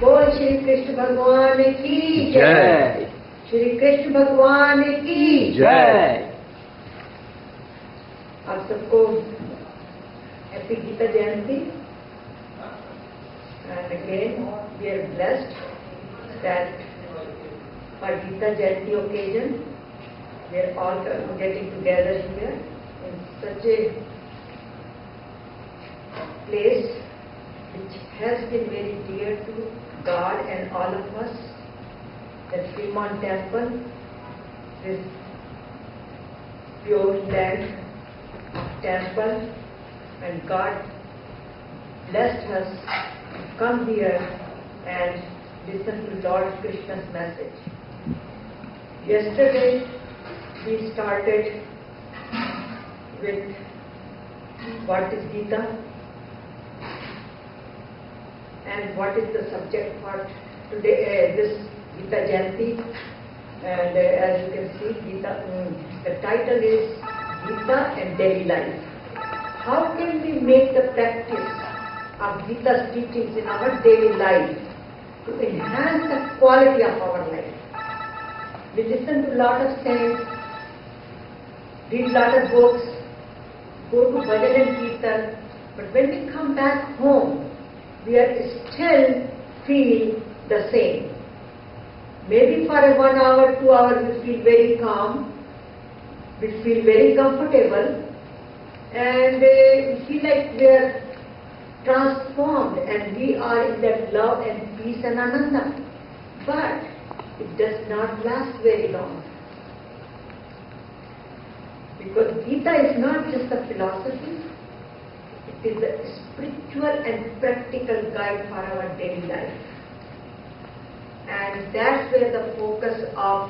बोल श्री कृष्ण भगवान की जय। श्री कृष्ण भगवान की जय। आप सबको happy Gita Jayanti. And again, we are blessed that for Gita Jayanti occasion, we are all getting together here in such a place which has been very dear to God and all of us, the Freemont temple, this pure land temple, and God blessed us to come here and listen to Lord Krishna's message. Yesterday we started with what is Gita and what is the subject for today, this Gita Jayanti. And as you can see, Gita, the title is Gita and Daily Life. How can we make the practice of Gita's teachings in our daily life to enhance the quality of our life? We listen to a lot of saints, read a lot of books, go to bhajan and kirtan, but when we come back home, we are still feel the same. Maybe for a 1 hour, 2 hours, we feel very calm, we feel very comfortable, and we feel like we are transformed and we are in that love and peace and Ananda. But it does not last very long. Because Gita is not just a philosophy, it is a spiritual and practical guide for our daily life. And that's where the focus of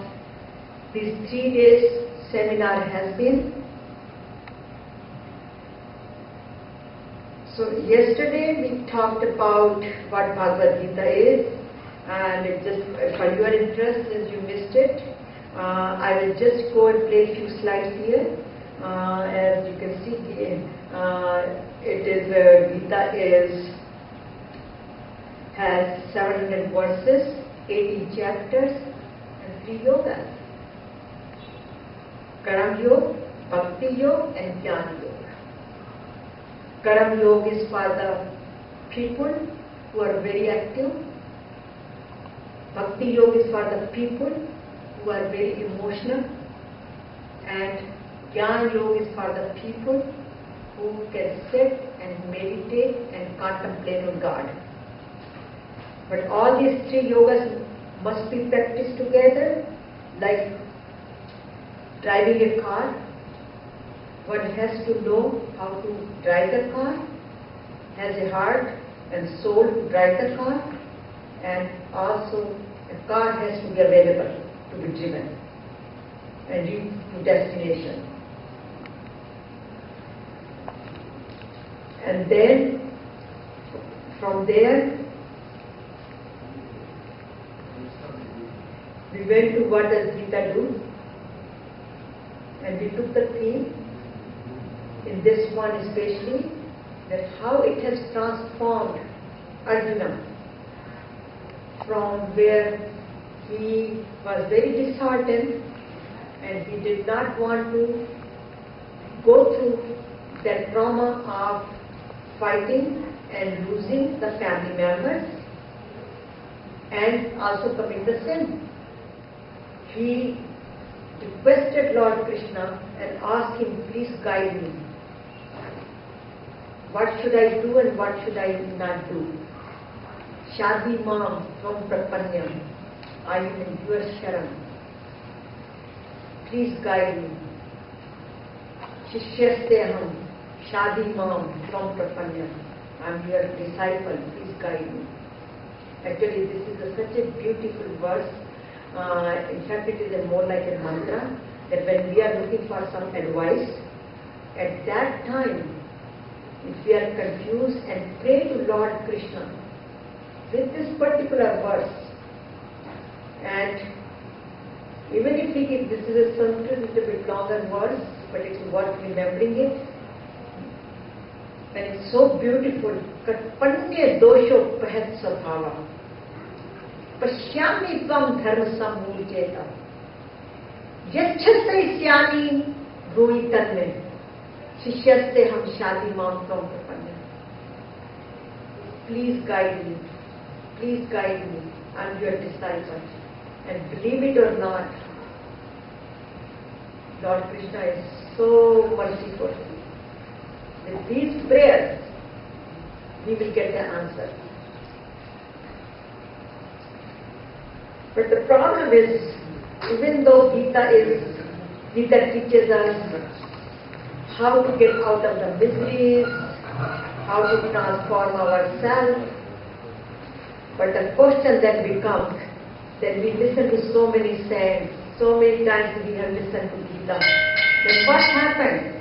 this 3 days seminar has been. So yesterday we talked about what Bhagavad Gita is, and it just for your interest, since you missed it, I will just go and play a few slides here. As you can see, it is Gita has 700 verses, 18 chapters, and 3 yogas: Karam Yoga, Bhakti Yoga, and Jnana Yoga. Karam Yoga is for the people who are very active. Bhakti Yoga is for the people who are very emotional. And Jnana Yoga is for the people who can sit and meditate and contemplate on God. But all these 3 yogas must be practiced together, like driving a car. One has to know how to drive the car, has a heart and soul to drive the car, and also a car has to be available to be driven and reach to destination. And then from there we went to what does Gita do, and we took the theme in this one especially, that how it has transformed Arjuna from where he was very disheartened and he did not want to go through that trauma of fighting and losing the family members and also commit the sin. He requested Lord Krishna and asked him, please guide me. What should I do and what should I not do? Shadi Mam Tvam Prapanyam, I am in your sharan. Please guide me. Shishyasteham Shadi Mam Tvam Prapanyam, I am your disciple, please guide me. Actually, this is such a beautiful verse. In fact, it is more like a mantra, that when we are looking for some advice, at that time, if we are confused and pray to Lord Krishna with this particular verse, and even if this is a little bit longer verse, but it's worth remembering it, and it's so beautiful. Katpanya dosho pahat sabhava. Pashyami tvam dharma sammucheta. Yachhasayisyami brui tanme. Shishyaste ham shadi mam tvam prapanna. Please guide me. Please guide me. I am your disciple. And believe it or not, Lord Krishna is so merciful. With these prayers, we will get the answer. But the problem is, even though Gita teaches us how to get out of the miseries, how to transform ourselves, but the question then becomes, that we listen to so many sayings, so many times we have listened to Gita. Then what happened?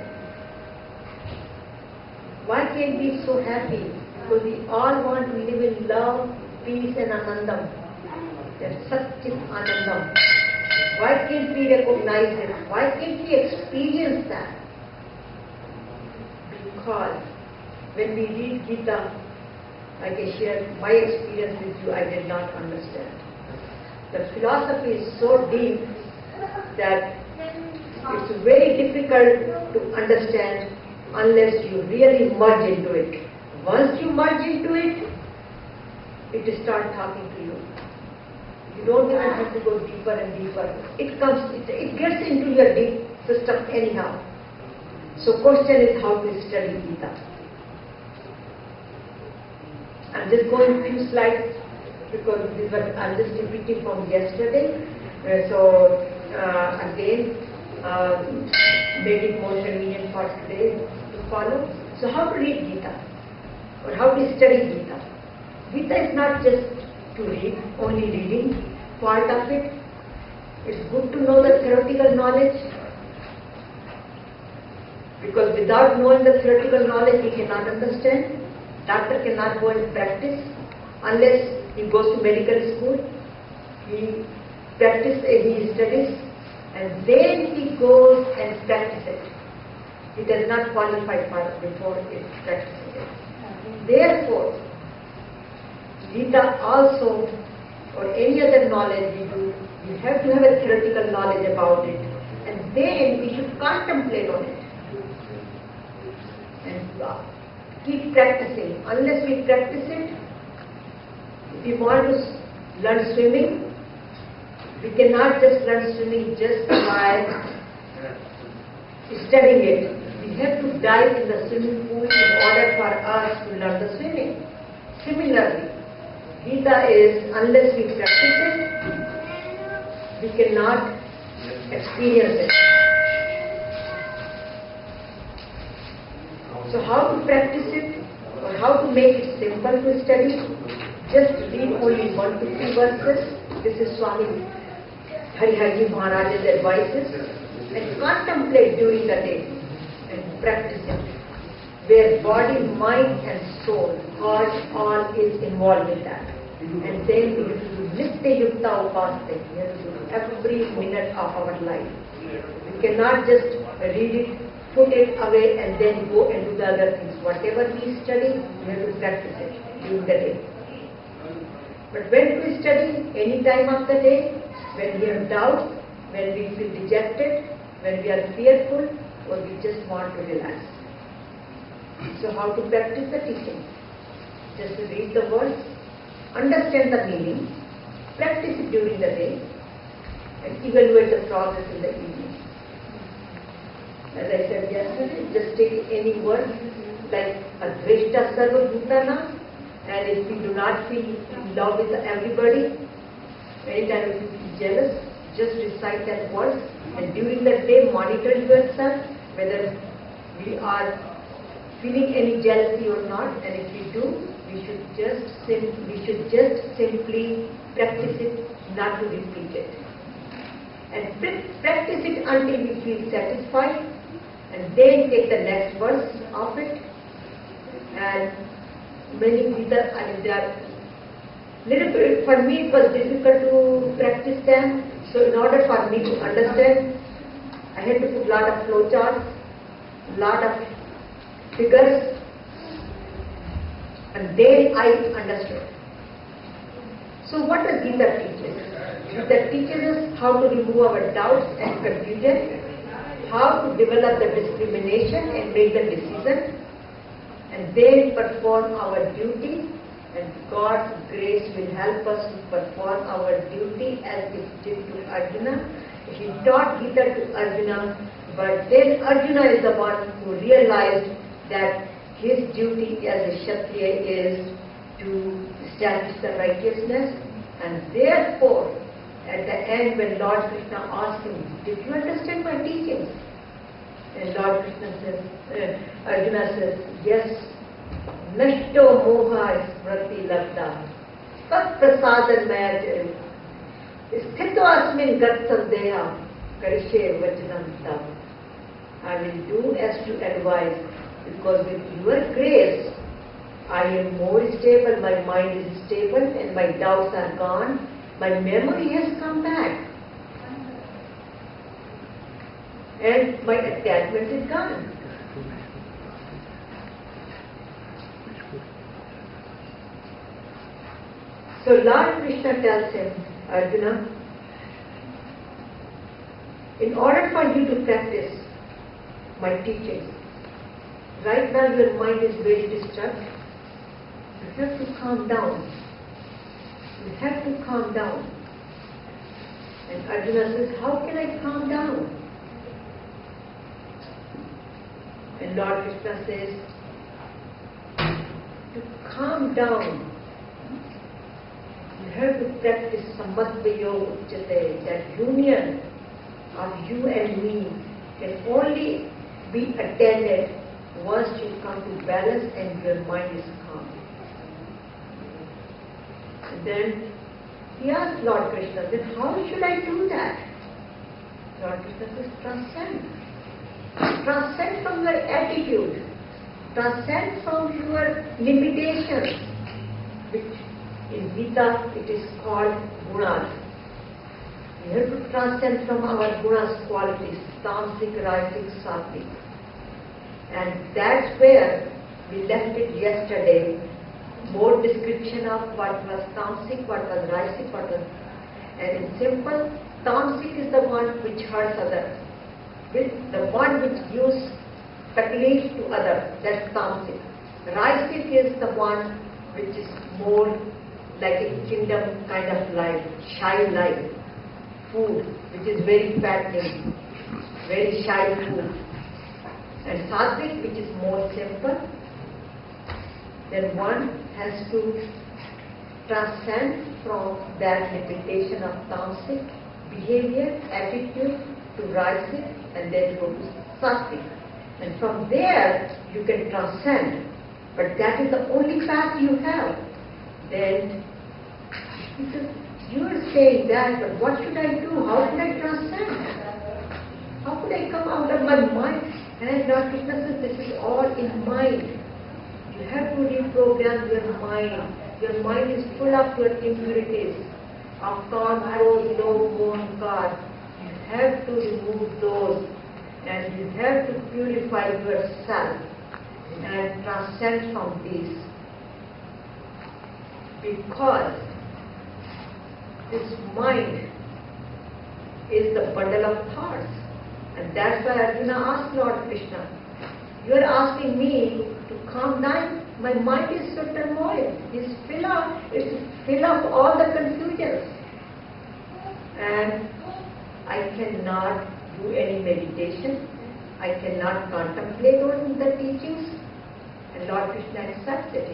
Why can't we be so happy? Because we all want to live in love, peace and Anandam. That's Chit Ananda. Why can't we recognize it? Why can't we experience that? Because when we read Gita, I can share my experience with you, I did not understand. The philosophy is so deep that it's very difficult to understand unless you really merge into it. Once you merge into it, it starts talking to you. You don't even have to go deeper and deeper. It gets into your deep system anyhow. So question is how to study Gita. I'm just going a few slides because I'm just repeating from yesterday. Again, made it more convenient for today to follow. So how to read Gita or how to study Gita? Gita is not just to read, only reading part of it. It's good to know the theoretical knowledge, because without knowing the theoretical knowledge we cannot understand. Doctor cannot go and practice unless he goes to medical school. He studies, and then he goes and practices it. He does not qualify for it before he practices it. Therefore, Gita also, or any other knowledge we do, we have to have a theoretical knowledge about it, and then we should contemplate on it. And keep practicing. Unless we practice it, if we want to learn swimming, we cannot just learn swimming just by studying it. We have to dive in the swimming pool in order for us to learn the swimming. Similarly, Gita is, unless we practice it, we cannot experience it. So how to practice it, or how to make it simple to study? Just read only 1 to 3 verses. This is Swami Hariharji Maharaj's advices, and contemplate during the day and practice it, where body, mind and soul, heart, all is involved in that. And then we have to do Nitya Yukta Upaste. We have to do every minute of our life. We cannot just read it, put it away and then go and do the other things. Whatever we study, we have to practice it during the day. But when we study, any time of the day, when we have doubt, when we feel dejected, when we are fearful, or we just want to relax. So how to practice the teaching? Just to read the words, understand the meaning, practice it during the day, and evaluate the progress in the evening. As I said yesterday, just take any word like Adreshta Sarva Bhutana, and if we do not feel in love with everybody, anytime we feel jealous, just recite that word, and during the day monitor yourself whether we are feeling any jealousy or not, and if we do, we should just simply practice it, not to repeat it. And practice it until we feel satisfied, and then take the next verse of it. And many Gita, they are little bit, for me it was difficult to practice them. So in order for me to understand, I had to put lot of flowcharts, lot of figures, and then I understood. So what does Gita teach us? Gita teaches us how to remove our doubts and confusion, how to develop the discrimination and make the decision, and then perform our duty, and God's grace will help us to perform our duty as it did to Arjuna. He taught Gita to Arjuna, but then Arjuna is the one who realized that his duty as a Kshatriya is to establish the righteousness, and therefore at the end when Lord Krishna asked him, did you understand my teachings? And Lord Krishna says, Arjuna says, yes, nashto moha smriti labda, tat prasadan maya sthito asmin gat sandeha karishe vachanam tam. I will do as you advise, because with your grace I am more stable, my mind is stable and my doubts are gone, my memory has come back and my attachment is gone. So Lord Krishna tells him, Arjuna, in order for you to practice my teachings, right now your mind is very disturbed. You have to calm down. You have to calm down. And Arjuna says, how can I calm down? And Lord Krishna says, to calm down, you have to practice samadvayo uchate, that union of you and me can only be attained once you come to balance and your mind is calm. And then he asked Lord Krishna, then how should I do that? Lord Krishna says, transcend. Transcend from your attitude. Transcend from your limitations, which in Gita it is called gunas. We have to transcend from our gunas qualities, tamasic, rajasic, sattvic. And that's where we left it yesterday. More description of what was tamasic, what was rajasic, what was... And in simple, tamasic is the one which hurts others. The one which gives taklif to others, that's tamasic. Rajasic is the one which is more like a kingdom kind of life, shy life, food, which is very fattening, very shy food. And sattvic, which is more simple, then one has to transcend from that limitation of tamasic behavior, attitude, to rajasic, and then go to sattvic. And from there you can transcend, but that is the only path you have. Then he says, you are saying that, but what should I do? How could I transcend? How could I come out of my mind? And Lord Krishna says, this is all in mind. You have to reprogram your mind. Your mind is full of your impurities, of thought, growth, low, moon, God. You have to remove those, and you have to purify yourself and transcend from these. Because this mind is the bundle of thoughts. And that's why Arjuna asked Lord Krishna, you are asking me to calm down? My mind is so turmoil. It's full of all the confusions. And I cannot do any meditation. I cannot contemplate on the teachings. And Lord Krishna accepts it.